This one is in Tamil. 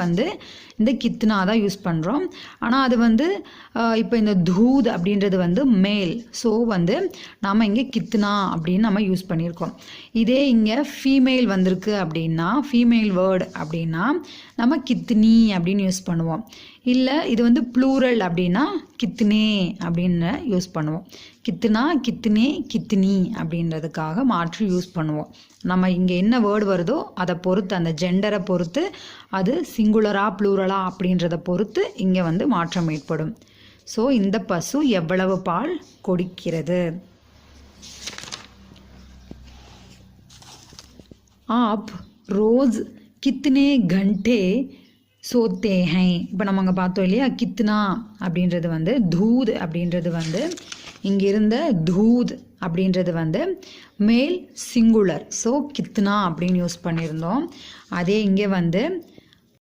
வந்து இந்த கித்னா தான் யூஸ் பண்ணுறோம். ஆனால் அது வந்து இப்போ இந்த தூத் அப்படின்றது வந்து மேல். ஸோ வந்து நாம் இங்கே கித்னா அப்படின்னு நம்ம யூஸ் பண்ணியிருக்கோம். இதே இங்கே ஃபீமேல் வந்திருக்கு அப்படின்னா, ஃபீமேல் வேர்டு அப்படின்னா நம்ம கித்னி அப்படின்னு யூஸ் பண்ணுவோம். இல்லை இது வந்து ப்ளூரல் அப்படின்னா கித்னே அப்படின்னு யூஸ் பண்ணுவோம். கித்னா, கித்னே, கித்னி அப்படின்றதுக்காக மாற்றி யூஸ் பண்ணுவோம். நம்ம இங்கே என்ன வேர்டு வருதோ அதை பொறுத்து, அந்த ஜெண்டரை பொறுத்து, அது சிங்குலரா ப்ளூரலா அப்படின்றத பொறுத்து இங்கே வந்து மாற்றம் ஏற்படும். ஸோ இந்த பசு எவ்வளவு பால் கொடுக்கிறது? आप रोज़ कितने घंटे सोते हैं? இப்போ நம்ம அங்கே பார்த்தோம் இல்லையா, கித்னா அப்படின்றது வந்து தூத் அப்படின்றது வந்து இங்கே இருந்த தூத் அப்படின்றது வந்து மேல் சிங்குலர். ஸோ கித்னா அப்படின்னு யூஸ் பண்ணியிருந்தோம். அதே இங்கே வந்து